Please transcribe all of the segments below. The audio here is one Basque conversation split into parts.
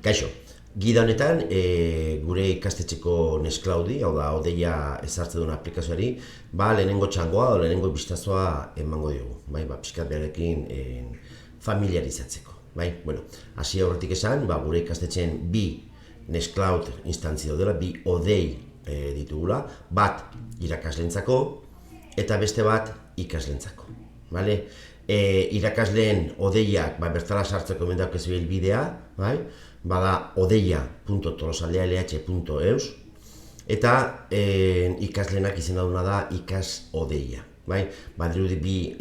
Kaixo, gida honetan gure ikastetxeko Nextcloudi, hau da, odeia ezartzen duen aplikazioari, lehenengo txangoa o lehenengo bistazoa emango diogu, pixkat beharekin familiarizatzeko. Hasi aurretik esan, gure ikastetxeen bi Nextcloud instantzi daudela, bi odei ditugula, bat irakaslentzako eta beste bat ikaslentzako. Irakasleen odeiak bertara sartzeko emendak ez bidea, bada odeia.tolosaldealh.eus eta ikasleenak izena duna da ikas odeia. Badirudi bi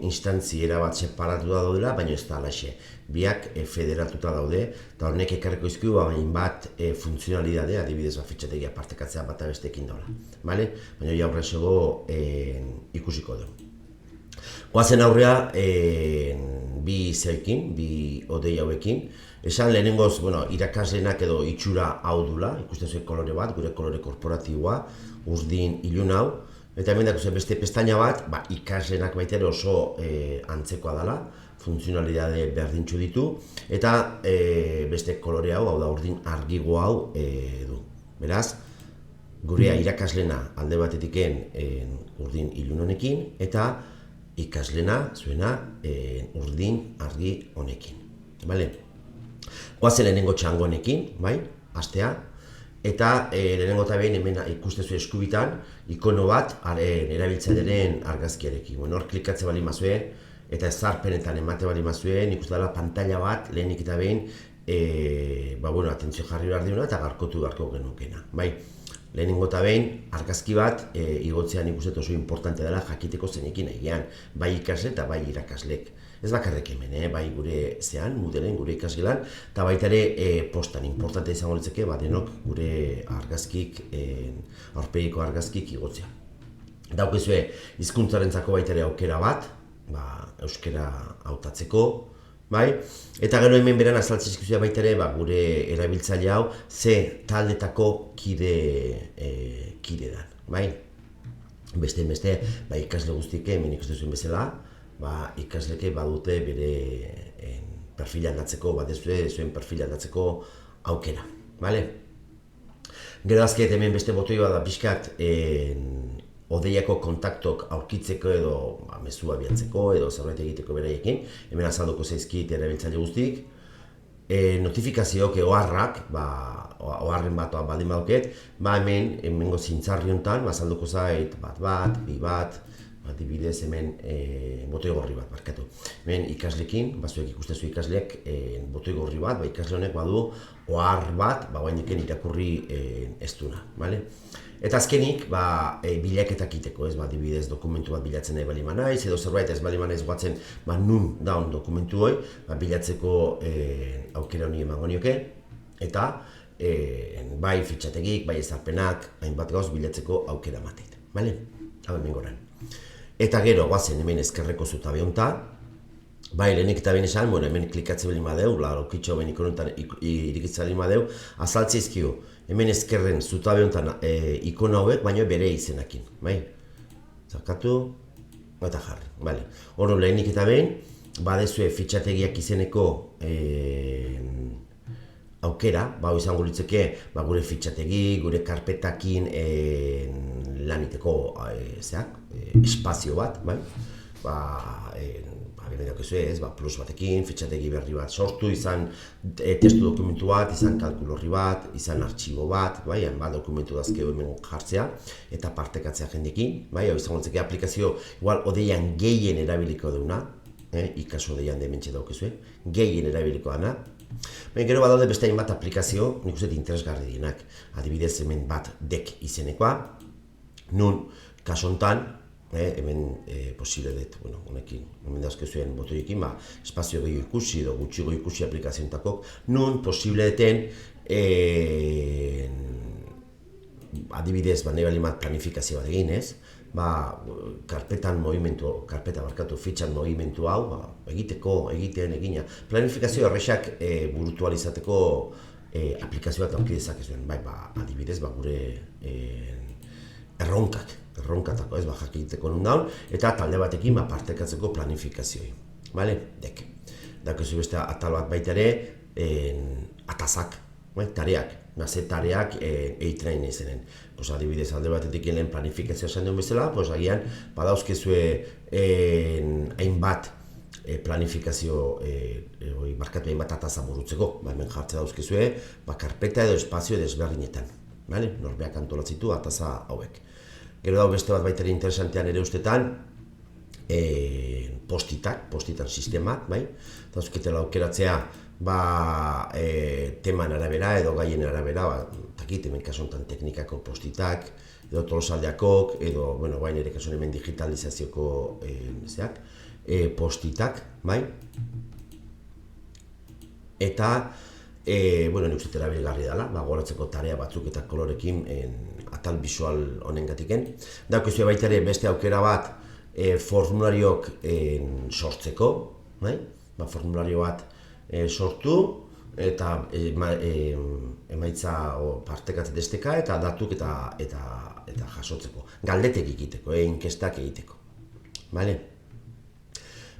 instantzi erabat separatu da daudela, baina ez da alaxe. Biak federatuta daude, eta hornek ekarriko izkiu bat funtzionalidade, adibidez fitxategia partekatzea bat besteekin daula. Baina jaurra esego ikusiko du. Goazen aurrea bi zeekin, bi odei hauekin. Esan lehenengoz, irakasleenak edo itxura hau dula, ikusten zuen kolore bat, gure kolore korporatiboa, urdin ilun hau. Eta hemen dakuzen beste pestaina bat, ikasleenak baita ere oso antzekoa dela, funtzionalidade berdintxu ditu, eta beste kolore hau da urdin argigo hau du. Beraz, gurea irakasleena alde batetiken urdin ilun honekin, eta ikasleena zuena urdin argi honekin. Goazen lehenengo txango honekin, hastea, eta lehenengo eta behin hemen ikustezu eskubitan ikono bat erabiltzailearen argazkiarekin. Hor klikatze bali mazuen eta ezarpenetan emate bali mazuen, ikustu dela pantalla bat lehenik eta behin atentzio jarri behar diuna eta garkotu beharko genukena. Lehenengo eta behin argazki bat igotzean ikustetu oso importante dela jakiteko zeinekin egian, bai ikasle eta bai irakaslek. Ez bakarrik hemen, bai gure zean, mudelen, gure ikasgelan, eta baita ere postan, importante izango litzeke, denok gure argazkik, aurpegiko argazkik igotzea. Daukezue, hizkuntzarentzako baita ere aukera bat, euskera hautatzeko, eta gero hemen beran azaltzizkizua baita ere gure erabiltzaile hau ze taldetako kide dan. Beste, ikasle guztike, hemen ikustezuen bezala, ikasleke badute bere perfil aldatzeko, zuen perfil aldatzeko aukera. Gero azket hemen beste botoi bat da pixkat odeiako kontaktok aurkitzeko edo mezua bialtzeko edo zerbait egiteko beraiekin. Hemen azalduko zaizkit erabiltzaile guztik. Notifikazioak oharrak, oharren bat baldin baduket, hemengo zintzarri honetan azalduko zait bat, bi bat, adibidez hemen botoi gorri bat, barkatu. Hemen ikaslekin, zuek ikustezu ikasleek botoi gorri bat, ikasle honek badu ohar bat, guainiken irakurri ez duna. Eta azkenik, bilaketak iteko, adibidez dokumentu bat bilatzen nahi bali manaiz, edo zerbait ez bali manaiz guatzen nun daun dokumentu hoi, bilatzeko aukera honi emango nioke, eta bai fitxategik, bai ezarpenak, hainbat gauz bilatzeko aukera mateit. Hau hemen goran. Eta gero, guazen hemen ezkerreko zutabe honetan, lehenik eta behin esan, hemen klikatzen bali madeu, lokitxo ben ikonotan irikitzen bali madeu, azaltzeizkio, hemen ezkerren zutabe honetan ikono hauek, baina bere izenakin. Zarkatu, eta jarri. Hor lehenik eta behin, badezue fitxategiak izeneko aukera, izango litzeke gure fitxategi, gure karpetakin laniteko espazio bat, plus batekin, fitxategi berri bat sortu, izan testu dokumentu bat, izan kalkulu horri bat, izan artxibo bat, dokumentu dazkeo hemen jartzea, eta partekatzea jendekin, izango litzeke aplikazio, igual odeian gehien erabiliko duna, ikaso odeian dementxe daukezue, gehien erabiliko dana. Gero badaude beste hainbat aplikazio, nik uste interesgarri dienak, adibidez hemen bat dek izenekoa, nun kaso honetan, hemen posible dut, honekin, hemen dauzkezuen botoiekin, espazio gehiago ikusi edo gutxigo ikusi aplikazioentakok, nun posible duten, adibidez, nahi bali bat planifikazio bat egin, fitxan movimentu hau, egina. Planifikazio horrexak burutu alizateko aplikazio bat aurki dezakezuen, adibidez, gure erronkatako, jakiteko nun daun, eta talde batekin partekatzeko planifikazioei. Dek. Dakezu beste atal bat baita ere, atazak, tareak, naze tareak eitrein izenen. Adibidez, alde batetik lehen planifikazioa esan duen bezala, agian badauzkezue hainbat planifikazio markatu hainbat ataza burutzeko, hemen jartze dauzkezue, karpeta edo espazio desberdinetan, norbeak antolatzitu ataza hauek. Gero dago beste bat baita interesantean ere ustetan, postitan sistemak, dauzketela aukeratzea teman arabera edo gaien arabera, hemen kasu honetan teknikako postitak, edo tolosaldeakok, edo, baina ere kasu hemen digitalizazioko postitak, eta, nik uste erabilgarri dela, goratzeko tarea batzuk eta kolorekin atal visual honengatiken. Daukezue baita ere beste aukera bat formulariok sortzeko, formulario bat sortu, eta emaitza partekatze desteka eta datuk eta jasotzeko. Galdetek egiteko, inkestak egiteko.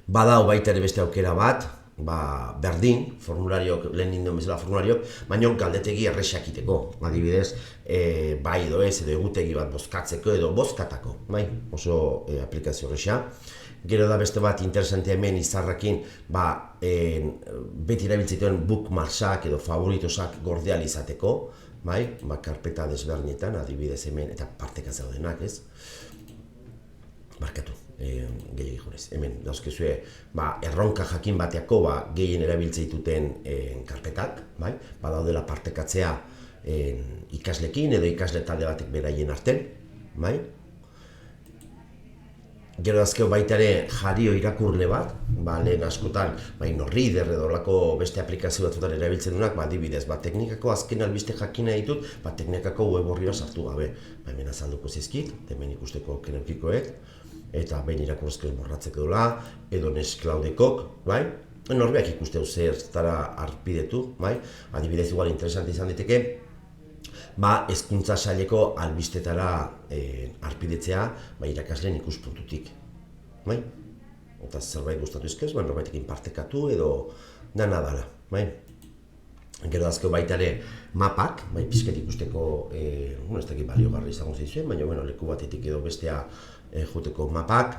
Badau baita ere beste aukera bat, berdin, formulariok, lehen ninduen bezala formulariok, baina galdetegi erresak egiteko. Adibidez, bai edo ez, edo egutegi bat bozkatzeko edo bozkatako. Oso aplikazio erresa. Gero da beste bat interesantea hemen izarrakin beti erabiltzeituen bookmarksak edo favoritosak gordeal izateko, karpeta desberdinetan, adibidez hemen, eta partekatzea daudenak, ez? Barkatu, gehiagik jurez. Hemen dauzkezue erronka jakin bateako gehien erabiltzeituten karpetak, badaudela partekatzea ikaslekin edo ikasle talde batek beraien arten, Gero dazkeo baita ere jario irakurle bat, lehen askotan, InnoReader edo lako beste aplikazio batzutan erabiltzen duenak, adibidez, teknikako azken albiste jakina ditut, teknikako web horrira sartu gabe. Hemen azalduko zizkit, hemen ikusteko keneukikoek, eta behin irakurrezko morratzeko dula, edo Nextcloudekok, norbeak ikusteu zertara arpidetu, adibidez igual interesante izan diteke, hezkuntza saileko albistetara arpidetzea irakasleen ikuspuntutik. Eta zerbait gustatu izkez, norbaitekin partekatu edo dana dala. Gero dazkeo baita ere mapak, pizket ikusteko, ez dakit baliogarri izango zizuen, baina leku batetik edo bestea joteko mapak.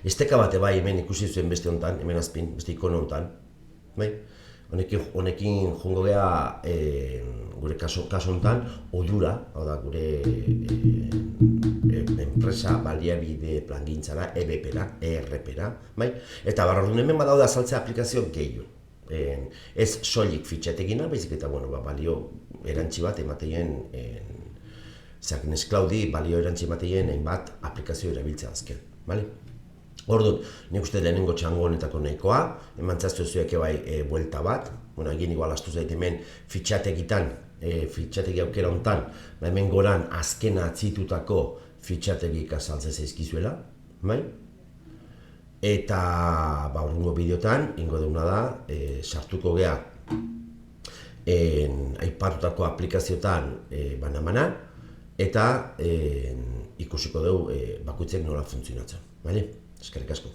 Esteka bate hemen ikusi zuen beste honetan, hemen azpin, beste ikono honetan. Honekin jongo geha gure kaso honetan odura, hau da gure enpresa baliabide plangintzara, EBP-ra, ERP-ra, eta barra hemen badaude azaltzea aplikazio gehiago. Ez soilik fitxategina, baizik eta balio erantzi bat emateien, Nextcloudi balio erantzi emateien hainbat aplikazio erabiltzea azken. Orduan, nik uste lehenengo txango honetako nahikoa, emantzaztu zuek buelta bat, egin igual astu zait hemen fitxategitan, fitxategi aukera honetan, hemen goran azkena atzitutako fitxategik azaltzen zaizkizuela, eta urrungo bideotan, ingo deuna da, sartuko geha aipatutako aplikazioetan bana-bana, eta ikusiko dugu bakoitzek nola funtzionatzen. Eskerrik asko.